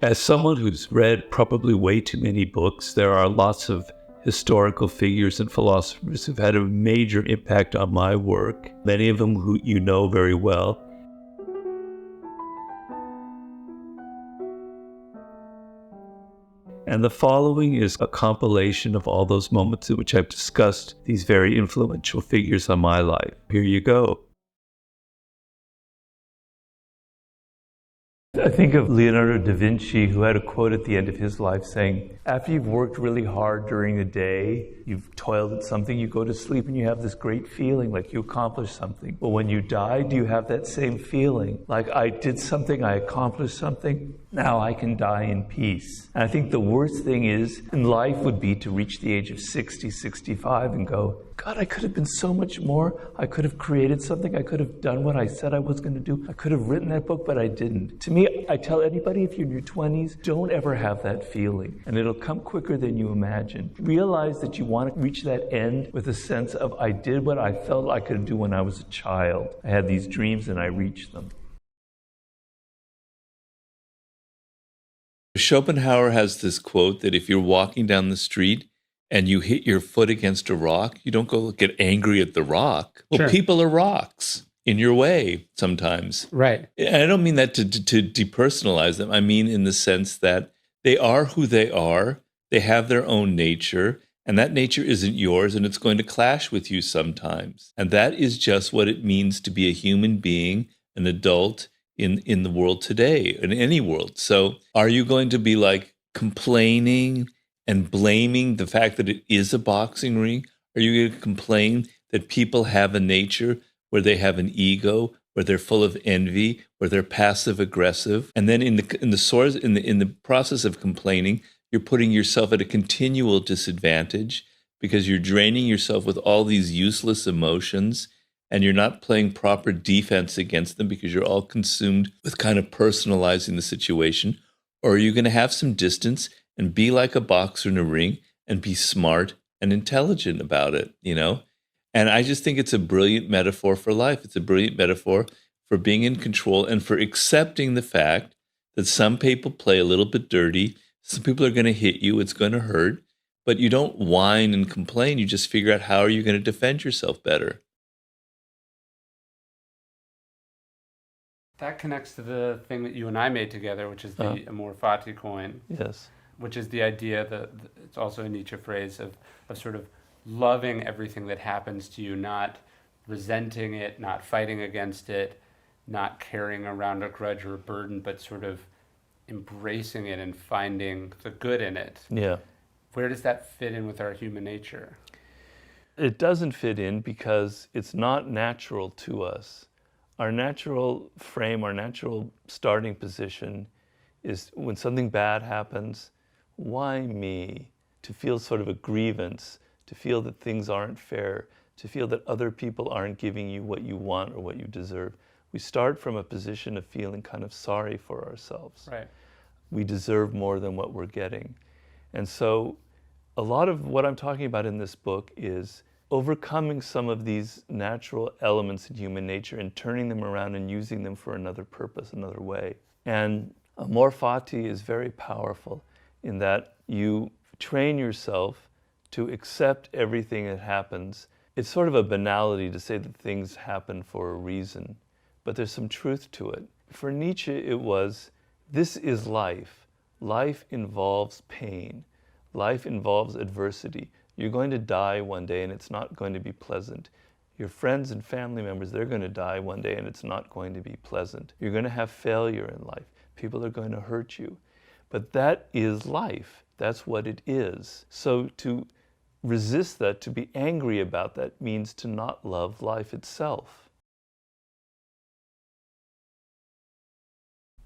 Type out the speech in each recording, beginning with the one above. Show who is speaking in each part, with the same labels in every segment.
Speaker 1: As someone who's read probably way too many books, there are lots of historical figures and philosophers who've had a major impact on my work, many of them who you know very well. And the following is a compilation of all those moments in which I've discussed these very influential figures on my life. Here you go. I think of Leonardo da Vinci, who had a quote at the end of his life saying, after you've worked really hard during the day, you've toiled at something, you go to sleep and you have this great feeling like you accomplished something. But when you die, do you have that same feeling? Like, I did something, I accomplished something, now I can die in peace. And I think the worst thing is in life would be to reach the age of 60, 65 and go, God, I could have been so much more. I could have created something. I could have done what I said I was going to do. I could have written that book, but I didn't. To me, I tell anybody, if you're in your 20s, don't ever have that feeling. And it'll come quicker than you imagine. Realize that you want to reach that end with a sense of, I did what I felt I could do when I was a child. I had these dreams and I reached them.
Speaker 2: Schopenhauer has this quote that if you're walking down the street and you hit your foot against a rock, you don't go get angry at the rock. Well,
Speaker 3: Sure.
Speaker 2: People are rocks in your way sometimes.
Speaker 3: Right.
Speaker 2: And I don't mean that to depersonalize them. I mean in the sense that they are who they are. They have their own nature, and that nature isn't yours, and it's going to clash with you sometimes. And that is just what it means to be a human being, an adult in the world today, in any world. So are you going to be like complaining and blaming the fact that it is a boxing ring? Are you going to complain that people have a nature where they have an ego, where they're full of envy, where they're passive aggressive? And then in the process of complaining, you're putting yourself at a continual disadvantage because you're draining yourself with all these useless emotions, and you're not playing proper defense against them because you're all consumed with kind of personalizing the situation. Or are you going to have some distance and be like a boxer in a ring and be smart and intelligent about it, you know? And I just think it's a brilliant metaphor for life. It's a brilliant metaphor for being in control and for accepting the fact that some people play a little bit dirty. Some people are going to hit you. It's going to hurt. But you don't whine and complain. You just figure out how are you going to defend yourself better.
Speaker 3: That connects to the thing that you and I made together, which is the Amor Fati coin.
Speaker 1: Yes.
Speaker 3: Which is the idea that it's also a Nietzsche phrase of sort of loving everything that happens to you, not resenting it, not fighting against it, not carrying around a grudge or a burden, but sort of embracing it and finding the good in it.
Speaker 1: Yeah.
Speaker 3: Where does that fit in with our human nature?
Speaker 1: It doesn't fit in because it's not natural to us. Our natural frame, our natural starting position is when something bad happens, why me? To feel sort of a grievance, to feel that things aren't fair, to feel that other people aren't giving you what you want or what you deserve. We start from a position of feeling kind of sorry for ourselves.
Speaker 3: Right.
Speaker 1: We deserve more than what we're getting. And so a lot of what I'm talking about in this book is overcoming some of these natural elements in human nature and turning them around and using them for another purpose, another way. And Amor Fati is very powerful in that you train yourself to accept everything that happens. It's sort of a banality to say that things happen for a reason, but there's some truth to it. For Nietzsche, it was, this is life. Life involves pain. Life involves adversity. You're going to die one day and it's not going to be pleasant. Your friends and family members, they're going to die one day and it's not going to be pleasant. You're going to have failure in life. People are going to hurt you. But that is life. That's what it is. So to resist that, to be angry about that, means to not love life itself.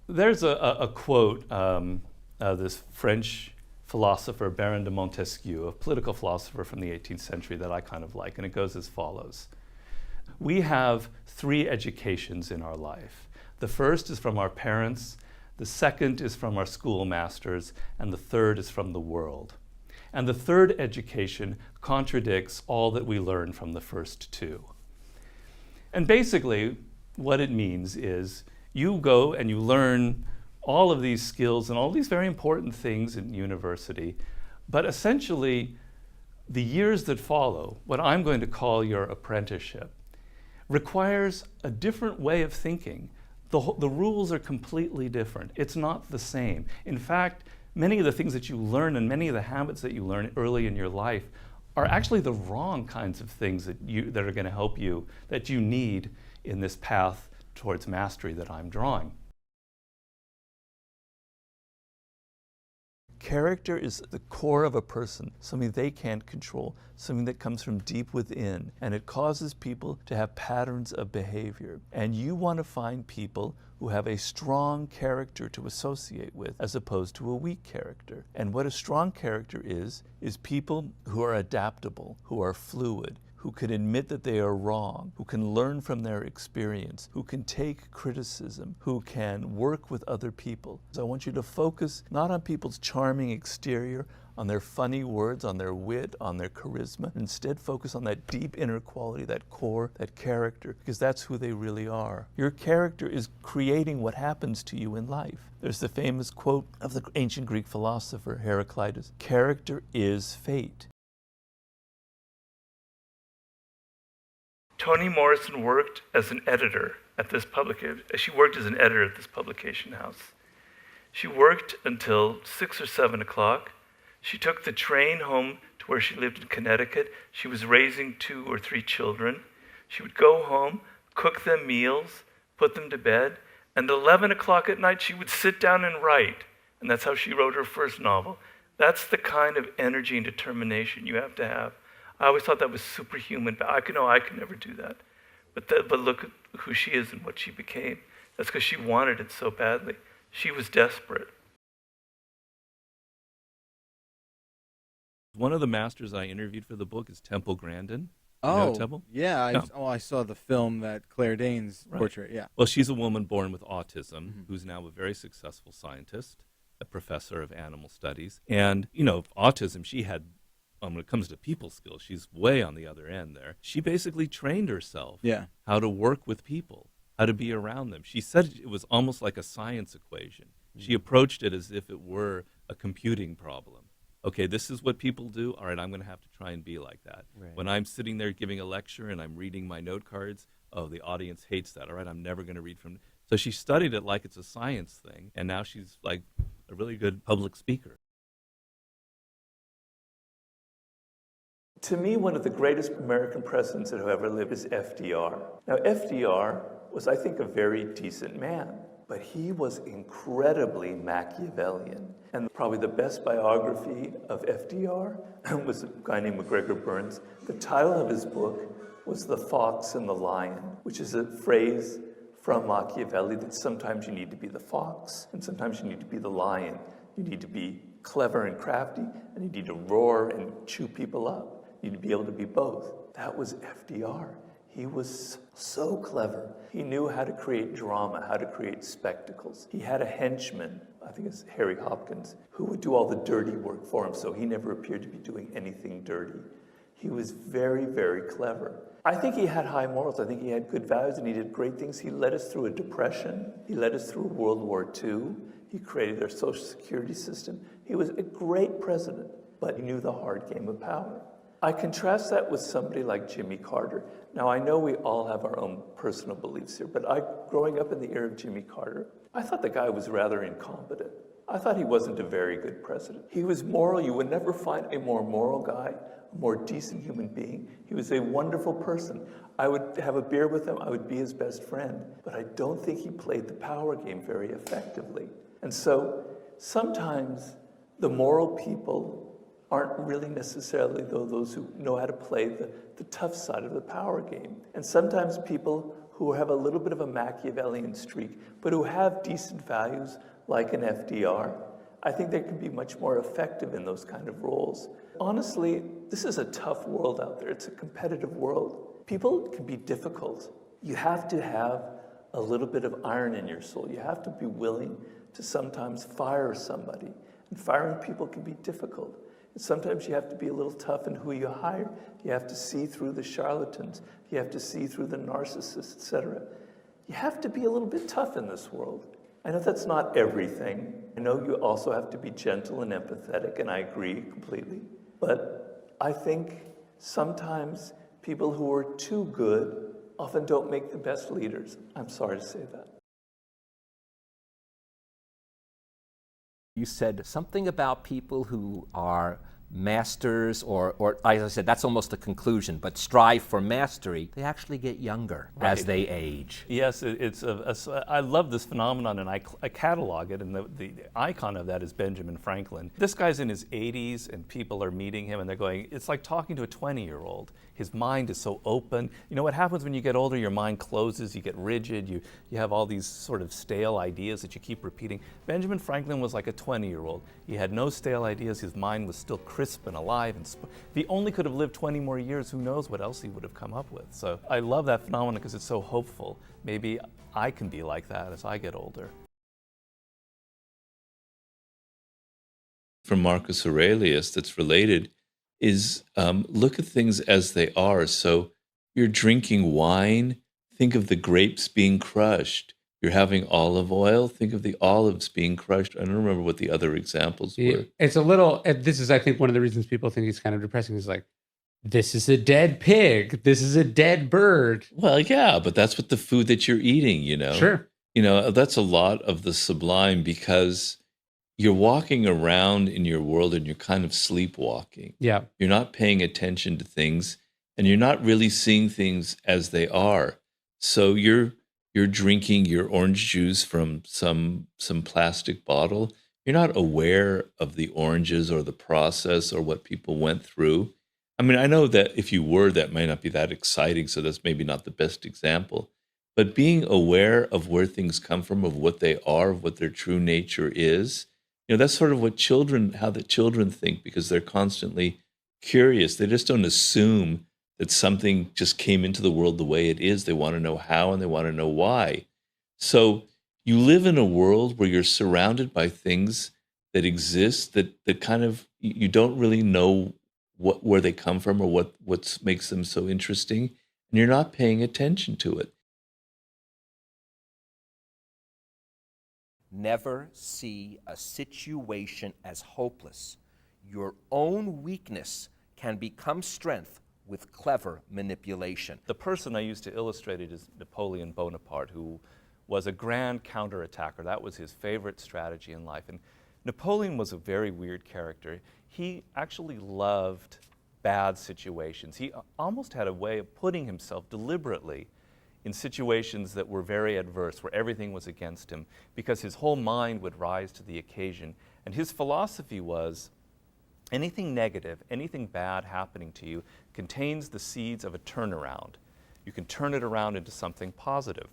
Speaker 1: There's a quote, this French philosopher, Baron de Montesquieu, a political philosopher from the 18th century that I kind of like, and it goes as follows. We have 3 educations in our life. The first is from our parents, the second is from our schoolmasters, and the third is from the world. And the third education contradicts all that we learn from the first 2. And basically, what it means is you go and you learn all of these skills and all these very important things in university. But essentially, the years that follow, what I'm going to call your apprenticeship, requires a different way of thinking. The rules are completely different. It's not the same. In fact, many of the things that you learn and many of the habits that you learn early in your life are actually the wrong kinds of things that are going to help you, that you need in this path towards mastery that I'm drawing. Character is the core of a person, something they can't control, something that comes from deep within, and it causes people to have patterns of behavior. And you want to find people who have a strong character to associate with, as opposed to a weak character. And what a strong character is people who are adaptable, who are fluid, who can admit that they are wrong, who can learn from their experience, who can take criticism, who can work with other people. So I want you to focus not on people's charming exterior, on their funny words, on their wit, on their charisma. Instead, focus on that deep inner quality, that core, that character, because that's who they really are. Your character is creating what happens to you in life. There's the famous quote of the ancient Greek philosopher Heraclitus, "Character is fate." Toni Morrison worked as an editor at this publication. She worked as an editor at this publication house. She worked until 6 or 7 o'clock. She took the train home to where she lived in Connecticut. She was raising 2 or 3 children. She would go home, cook them meals, put them to bed, and at 11 o'clock at night she would sit down and write. And that's how she wrote her first novel. That's the kind of energy and determination you have to have. I always thought that was superhuman, but I could never do that. But look at who she is and what she became. That's because she wanted it so badly. She was desperate. One of the masters I interviewed for the book is Temple Grandin.
Speaker 4: Oh,
Speaker 1: you know Temple?
Speaker 4: yeah. I saw the film that Claire Danes portrait. Yeah.
Speaker 1: Well, she's a woman born with autism who's now a very successful scientist, a professor of animal studies. And, autism, she had, when it comes to people skills, she's way on the other end there. She basically trained herself how to work with people, how to be around them. She said it was almost like a science equation. She approached it as if it were a computing problem. Okay, this is what people do. All right, I'm going to have to try and be like that. Right. When I'm sitting there giving a lecture and I'm reading my note cards, the audience hates that. All right, I'm never going to read from. So she studied it like it's a science thing, and now she's like a really good public speaker. To me, one of the greatest American presidents that have ever lived is FDR. Now, FDR was, I think, a very decent man, but he was incredibly Machiavellian. And probably the best biography of FDR was a guy named McGregor Burns. The title of his book was The Fox and the Lion, which is a phrase from Machiavelli that sometimes you need to be the fox and sometimes you need to be the lion. You need to be clever and crafty, and you need to roar and chew people up. You need to be able to be both. That was FDR. He was so clever. He knew how to create drama, how to create spectacles. He had a henchman, I think it's Harry Hopkins, who would do all the dirty work for him, so he never appeared to be doing anything dirty. He was very, very clever. I think he had high morals. I think he had good values, and he did great things. He led us through a depression. He led us through World War II. He created our social security system. He was a great president, but he knew the hard game of power. I contrast that with somebody like Jimmy Carter. Now, I know we all have our own personal beliefs here, but growing up in the era of Jimmy Carter, I thought the guy was rather incompetent. I thought he wasn't a very good president. He was moral. You would never find a more moral guy, a more decent human being. He was a wonderful person. I would have a beer with him. I would be his best friend. But I don't think he played the power game very effectively. And so sometimes the moral people aren't really necessarily those who know how to play the tough side of the power game. And sometimes people who have a little bit of a Machiavellian streak, but who have decent values, like an FDR, I think they can be much more effective in those kind of roles. Honestly, this is a tough world out there. It's a competitive world. People can be difficult. You have to have a little bit of iron in your soul. You have to be willing to sometimes fire somebody. And firing people can be difficult. Sometimes you have to be a little tough in who you hire. You have to see through the charlatans. You have to see through the narcissists, etc. You have to be a little bit tough in this world. I know that's not everything. I know you also have to be gentle and empathetic, and I agree completely. But I think sometimes people who are too good often don't make the best leaders. I'm sorry to say that.
Speaker 5: You said something about people who are masters, or as I said, that's almost a conclusion, but strive for mastery, they actually get younger as they age.
Speaker 1: Yes, I love this phenomenon, and I catalog it, and the icon of that is Benjamin Franklin. This guy's in his 80s, and people are meeting him, and they're going, it's like talking to a 20-year-old. His mind is so open. You know what happens when you get older? Your mind closes, you get rigid, you have all these sort of stale ideas that you keep repeating. Benjamin Franklin was like a 20-year-old. He had no stale ideas. His mind was still crisp and alive. And if he only could have lived 20 more years, who knows what else he would have come up with. So I love that phenomenon because it's so hopeful. Maybe I can be like that as I get older.
Speaker 2: From Marcus Aurelius that's related is look at things as they are. So you're drinking wine, think of the grapes being crushed. You're having olive oil, think of the olives being crushed. I don't remember what the other examples were.
Speaker 3: It's a little, this is, I think, one of the reasons people think he's kind of depressing is like, this is a dead pig. This is a dead bird.
Speaker 2: Well, yeah, but that's what the food that you're eating, you know?
Speaker 3: Sure.
Speaker 2: You know, that's a lot of the sublime because you're walking around in your world and you're kind of sleepwalking.
Speaker 3: Yeah.
Speaker 2: You're not paying attention to things and you're not really seeing things as they are. So you're drinking your orange juice from some plastic bottle. You're not aware of the oranges or the process or what people went through. I mean, I know that if you were, that might not be that exciting, so that's maybe not the best example. But being aware of where things come from, of what they are, of what their true nature is, you know, that's sort of what how the children think, because they're constantly curious. They just don't assume that something just came into the world the way it is. They want to know how and they want to know why. So you live in a world where you're surrounded by things that exist that kind of, you don't really know where they come from or what makes them so interesting, and you're not paying attention to it.
Speaker 5: Never see a situation as hopeless. Your own weakness can become strength with clever manipulation.
Speaker 1: The person I used to illustrate it is Napoleon Bonaparte, who was a grand counterattacker. That was his favorite strategy in life. And Napoleon was a very weird character. He actually loved bad situations. He almost had a way of putting himself deliberately in situations that were very adverse, where everything was against him, because his whole mind would rise to the occasion. And his philosophy was, anything negative, anything bad happening to you contains the seeds of a turnaround. You can turn it around into something positive.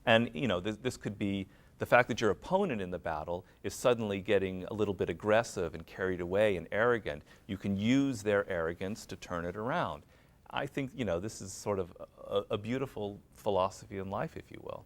Speaker 1: And you know, this could be the fact that your opponent in the battle is suddenly getting a little bit aggressive and carried away and arrogant. You can use their arrogance to turn it around. I think, you know, this is sort of a beautiful philosophy in life, if you will.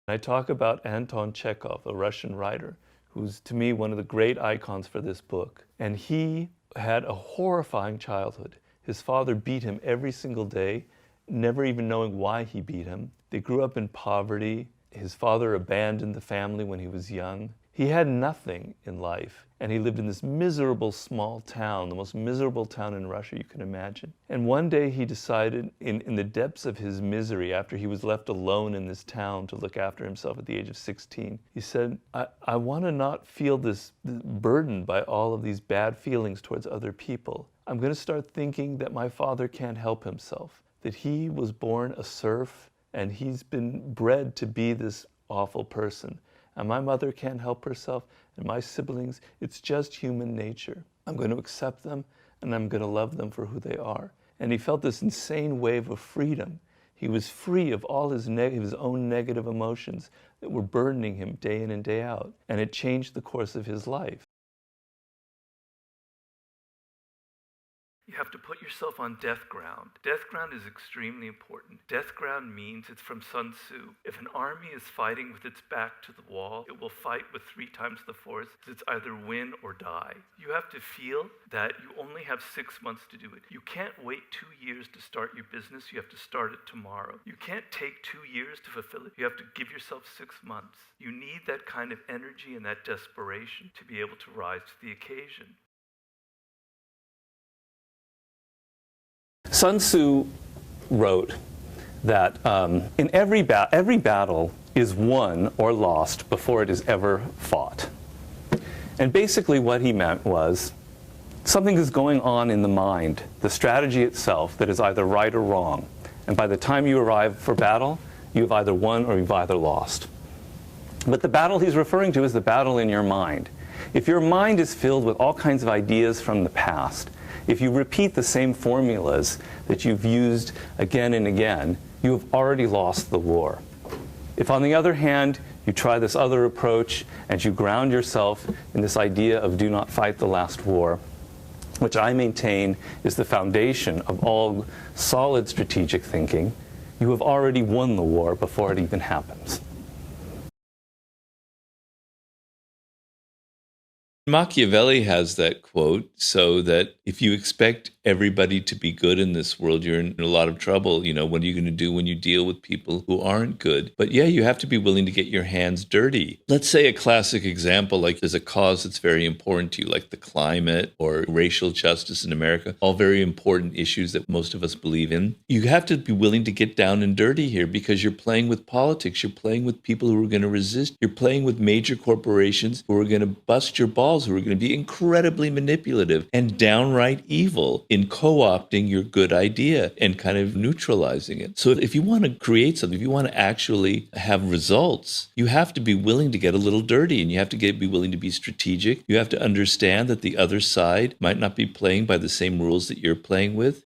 Speaker 1: I talk about Anton Chekhov, a Russian writer, who's to me one of the great icons for this book. And he had a horrifying childhood. His father beat him every single day, never even knowing why he beat him. They grew up in poverty. His father abandoned the family when he was young. He had nothing in life, and he lived in this miserable small town, the most miserable town in Russia you can imagine. And one day he decided, in the depths of his misery, after he was left alone in this town to look after himself at the age of 16, he said, I want to not feel this burden by all of these bad feelings towards other people. I'm going to start thinking that my father can't help himself, that he was born a serf, and he's been bred to be this awful person. And my mother can't help herself, and my siblings, it's just human nature. I'm going to accept them, and I'm going to love them for who they are. And he felt this insane wave of freedom. He was free of all his own negative emotions that were burdening him day in and day out. And it changed the course of his life. You have to put yourself on death ground. Death ground is extremely important. Death ground means, it's from Sun Tzu, if an army is fighting with its back to the wall, it will fight with 3 times the force. It's either win or die. You have to feel that you only have 6 months to do it. You can't wait 2 years to start your business. You have to start it tomorrow. You can't take 2 years to fulfill it. You have to give yourself 6 months. You need that kind of energy and that desperation to be able to rise to the occasion. Sun Tzu wrote that in every battle is won or lost before it is ever fought. And basically what he meant was something is going on in the mind, the strategy itself, that is either right or wrong. And by the time you arrive for battle, you've either won or you've either lost. But the battle he's referring to is the battle in your mind. If your mind is filled with all kinds of ideas from the past, if you repeat the same formulas that you've used again and again, you have already lost the war. If, on the other hand, you try this other approach and you ground yourself in this idea of do not fight the last war, which I maintain is the foundation of all solid strategic thinking, you have already won the war before it even happens.
Speaker 2: Machiavelli has that quote, so that if you expect everybody to be good in this world, you're in a lot of trouble. You know, what are you going to do when you deal with people who aren't good? But yeah, you have to be willing to get your hands dirty. Let's say a classic example, like there's a cause that's very important to you, like the climate or racial justice in America, all very important issues that most of us believe in. You have to be willing to get down and dirty here because you're playing with politics. You're playing with people who are going to resist. You're playing with major corporations who are going to bust your balls, who are going to be incredibly manipulative and downright evil in co-opting your good idea and kind of neutralizing it. So if you want to create something, if you want to actually have results, you have to be willing to get a little dirty, and you have to be willing to be strategic. You have to understand that the other side might not be playing by the same rules that you're playing with.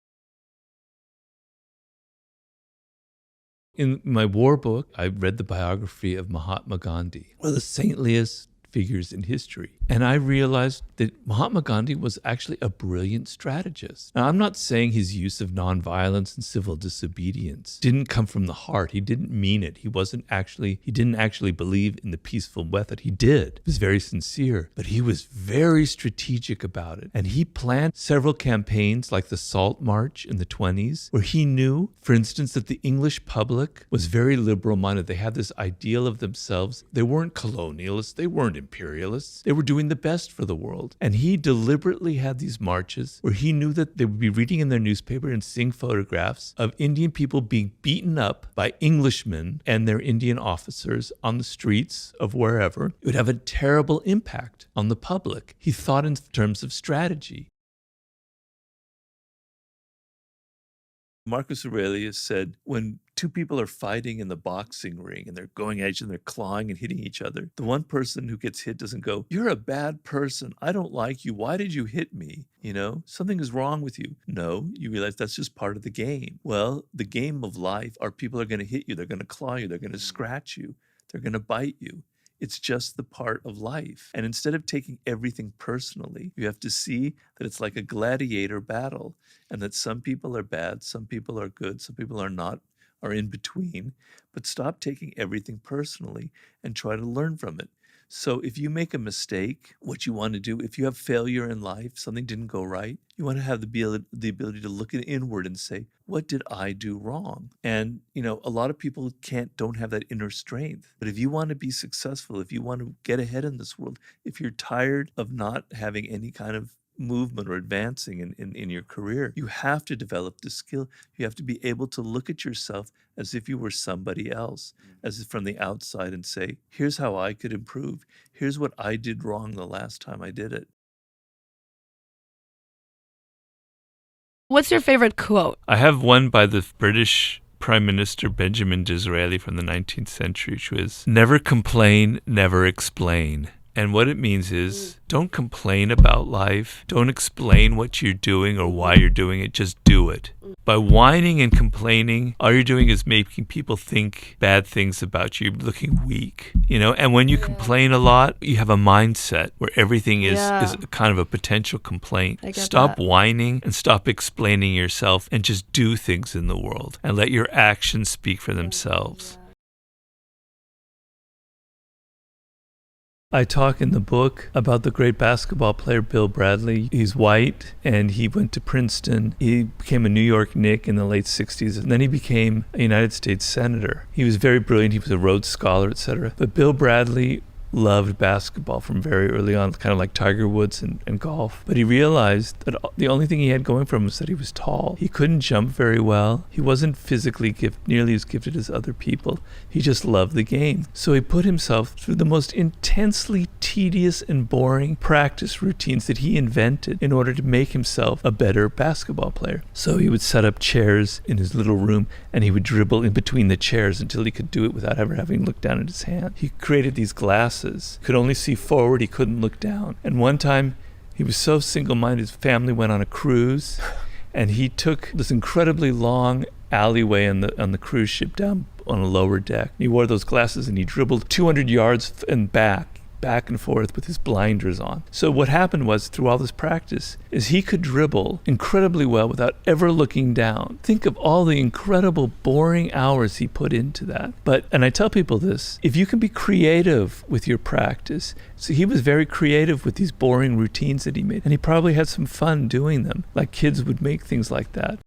Speaker 6: In my war book, I read the biography of Mahatma Gandhi, one of the saintliest figures in history. And I realized that Mahatma Gandhi was actually a brilliant strategist. Now, I'm not saying his use of nonviolence and civil disobedience didn't come from the heart. He didn't mean it. He didn't actually believe in the peaceful method. He did. He was very sincere, but he was very strategic about it. And he planned several campaigns like the Salt March in the 1920s, where he knew, for instance, that the English public was very liberal-minded. They had this ideal of themselves. They weren't colonialists. They weren't imperialists. They were doing the best for the world. And he deliberately had these marches where he knew that they would be reading in their newspaper and seeing photographs of Indian people being beaten up by Englishmen and their Indian officers on the streets of wherever. It would have a terrible impact on the public. He thought in terms of strategy.
Speaker 2: Marcus Aurelius said, when two people are fighting in the boxing ring and they're going at each other, they're clawing and hitting each other, the one person who gets hit doesn't go, "You're a bad person. I don't like you. Why did you hit me? You know, something is wrong with you." No, you realize that's just part of the game. Well, the game of life are people are going to hit you. They're going to claw you. They're going to scratch you. They're going to bite you. It's just the part of life. And instead of taking everything personally, you have to see that it's like a gladiator battle, and that some people are bad, some people are good, some people are not, are in between. But stop taking everything personally and try to learn from it. So if you make a mistake, what you want to do, if you have failure in life, something didn't go right, you want to have the ability to look inward and say, what did I do wrong? And, you know, a lot of people don't have that inner strength. But if you want to be successful, if you want to get ahead in this world, if you're tired of not having any kind of movement or advancing in your career, you have to develop the skill. You have to be able to look at yourself as if you were somebody else, as if from the outside, and say, here's how I could improve. Here's what I did wrong the last time I did it.
Speaker 7: What's your favorite quote?
Speaker 6: I have one by the British Prime Minister Benjamin Disraeli from the 19th century, which was, "Never complain, never explain."
Speaker 1: And what it means is don't complain about life. Don't explain what you're doing or why you're doing it. Just do it. By whining and complaining, all you're doing is making people think bad things about you, looking weak, And when you complain a lot, you have a mindset where everything is kind of a potential complaint. Stop whining and stop explaining yourself and just do things in the world and let your actions speak for themselves. I talk in the book about the great basketball player Bill Bradley. He's white, and he went to Princeton. He became a New York Knick in the late 60s, and then he became a United States Senator. He was very brilliant. He was a Rhodes Scholar, etc. But Bill Bradley loved basketball from very early on, kind of like Tiger Woods and golf. But he realized that the only thing he had going for him was that he was tall. He couldn't jump very well. He wasn't physically nearly as gifted as other people. He just loved the game. So he put himself through the most intensely tedious and boring practice routines that he invented in order to make himself a better basketball player. So he would set up chairs in his little room, and he would dribble in between the chairs until he could do it without ever having looked down at his hand. He created these glasses. Could only see forward, he couldn't look down. And one time, he was so single-minded, his family went on a cruise, and he took this incredibly long alleyway on the cruise ship down on a lower deck. He wore those glasses, and he dribbled 200 yards and back and forth with his blinders on. So what happened was, through all this practice, is he could dribble incredibly well without ever looking down. Think of all the incredible boring hours he put into that. And I tell people this, if you can be creative with your practice, so he was very creative with these boring routines that he made, and he probably had some fun doing them, like kids would make things like that.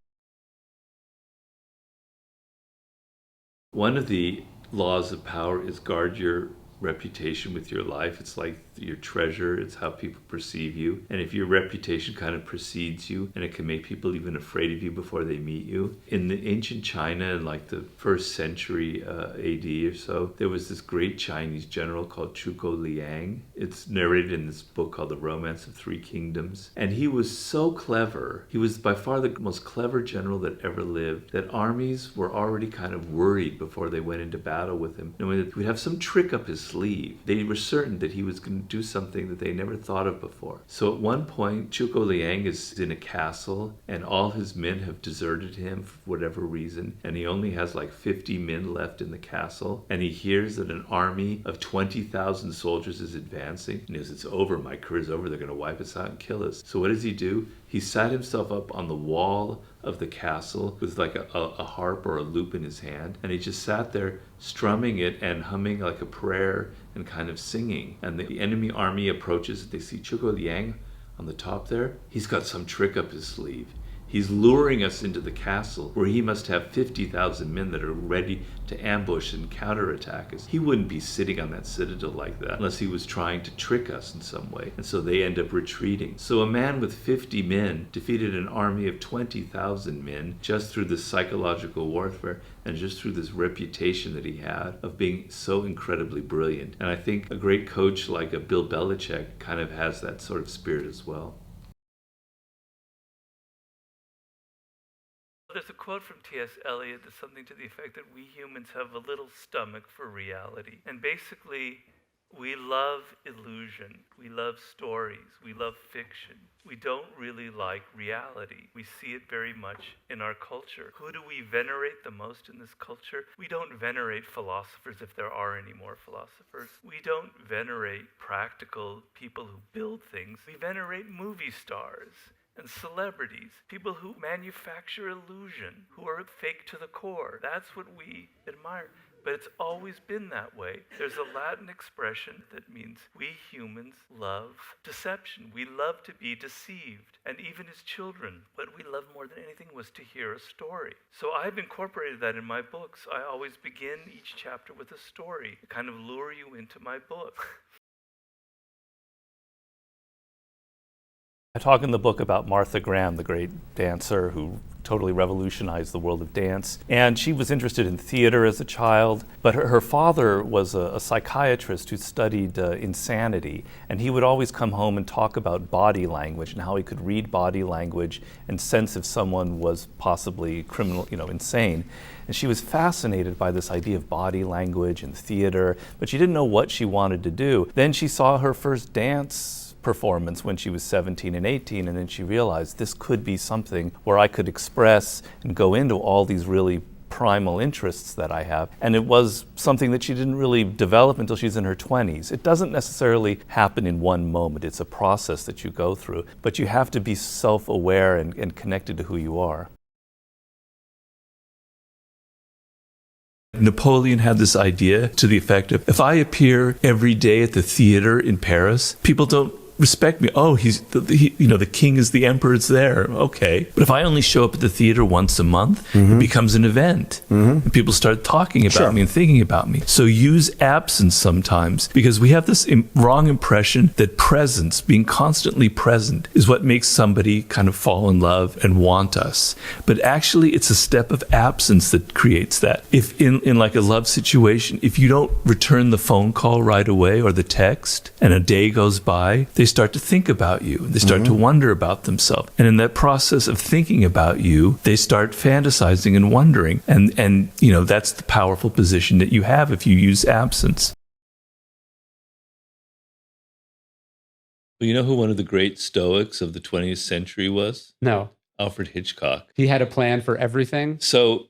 Speaker 1: One of the laws of power is guard your reputation with your life. It's like your treasure. It's how people perceive you. And if your reputation kind of precedes you, and it can make people even afraid of you before they meet you. In the ancient China, in like the 1st century AD or so, there was this great Chinese general called Zhuge Liang. It's narrated in this book called The Romance of Three Kingdoms. And he was so clever. He was by far the most clever general that ever lived, that armies were already kind of worried before they went into battle with him, knowing that he would have some trick up his sleeve. They were certain that he was going to do something that they never thought of before. So at one point, Zhuge Liang is in a castle, and all his men have deserted him for whatever reason, and he only has like 50 men left in the castle, and he hears that an army of 20,000 soldiers is advancing, and he goes, it's over, my career's over, they're going to wipe us out and kill us. So what does he do? He sat himself up on the wall of the castle with like a harp or a lute in his hand, and he just sat there strumming it and humming like a prayer and kind of singing. And the enemy army approaches, they see Zhuge Liang on the top there. He's got some trick up his sleeve. He's luring us into the castle where he must have 50,000 men that are ready to ambush and counterattack us. He wouldn't be sitting on that citadel like that unless he was trying to trick us in some way. And so they end up retreating. So a man with 50 men defeated an army of 20,000 men just through this psychological warfare and just through this reputation that he had of being so incredibly brilliant. And I think a great coach like a Bill Belichick kind of has that sort of spirit as well. There's a quote from T.S. Eliot that's something to the effect that we humans have a little stomach for reality. And basically, we love illusion. We love stories. We love fiction. We don't really like reality. We see it very much in our culture. Who do we venerate the most in this culture? We don't venerate philosophers, if there are any more philosophers. We don't venerate practical people who build things. We venerate movie stars and celebrities, people who manufacture illusion, who are fake to the core. That's what we admire. But it's always been that way. There's a Latin expression that means we humans love deception. We love to be deceived. And even as children, what we loved more than anything was to hear a story. So I've incorporated that in my books. I always begin each chapter with a story to kind of lure you into my book. I talk in the book about Martha Graham, the great dancer who totally revolutionized the world of dance. And she was interested in theater as a child, but her father was a psychiatrist who studied insanity, and he would always come home and talk about body language and how he could read body language and sense if someone was possibly criminal, insane. And she was fascinated by this idea of body language and theater, but she didn't know what she wanted to do. Then she saw her first dance performance when she was 17 and 18, and then she realized this could be something where I could express and go into all these really primal interests that I have. And it was something that she didn't really develop until she's in her 20s. It doesn't necessarily happen in one moment. It's a process that you go through, but you have to be self-aware and connected to who you are.
Speaker 6: Napoleon had this idea to the effect of, if I appear every day at the theater in Paris, people don't respect me. Oh, the king is the emperor's there. Okay. But if I only show up at the theater once a month, it becomes an event. And people start talking about me and thinking about me. So use absence sometimes, because we have this wrong impression that presence, being constantly present, is what makes somebody kind of fall in love and want us. But actually, it's a step of absence that creates that. If in like a love situation, if you don't return the phone call right away or the text, and a day goes by, they start to think about you. They start to wonder about themselves. And in that process of thinking about you, they start fantasizing and wondering. And that's the powerful position that you have if you use absence.
Speaker 2: Well, you know who one of the great Stoics of the 20th century was?
Speaker 3: No.
Speaker 2: Alfred Hitchcock.
Speaker 3: He had a plan for everything.
Speaker 2: So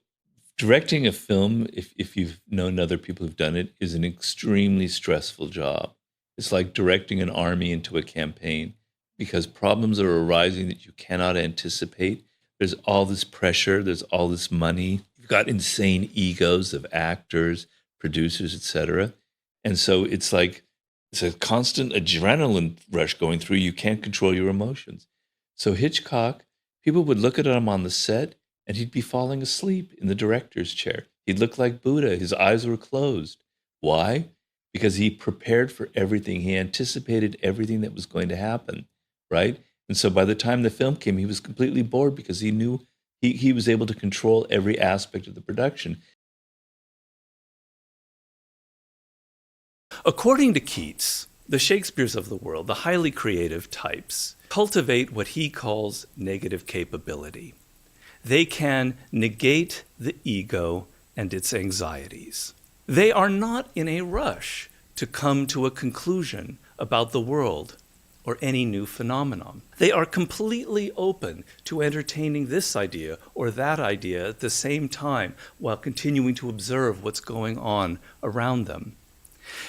Speaker 2: directing a film, if you've known other people who've done it, is an extremely stressful job. It's like directing an army into a campaign, because problems are arising that you cannot anticipate. There's all this pressure. There's all this money. You've got insane egos of actors, producers, etc. And so it's a constant adrenaline rush going through. You can't control your emotions. So Hitchcock, people would look at him on the set and he'd be falling asleep in the director's chair. He'd look like Buddha. His eyes were closed. Why? Because he prepared for everything. He anticipated everything that was going to happen, right? And so by the time the film came, he was completely bored because he knew he was able to control every aspect of the production.
Speaker 1: According to Keats, the Shakespeares of the world, the highly creative types, cultivate what he calls negative capability. They can negate the ego and its anxieties. They are not in a rush to come to a conclusion about the world or any new phenomenon. They are completely open to entertaining this idea or that idea at the same time while continuing to observe what's going on around them.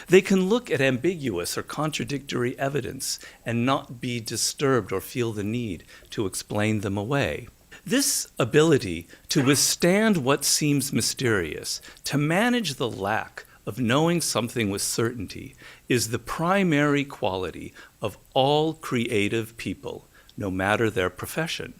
Speaker 1: They can look at ambiguous or contradictory evidence and not be disturbed or feel the need to explain them away. This ability to withstand what seems mysterious, to manage the lack of knowing something with certainty, is the primary quality of all creative people, no matter their profession.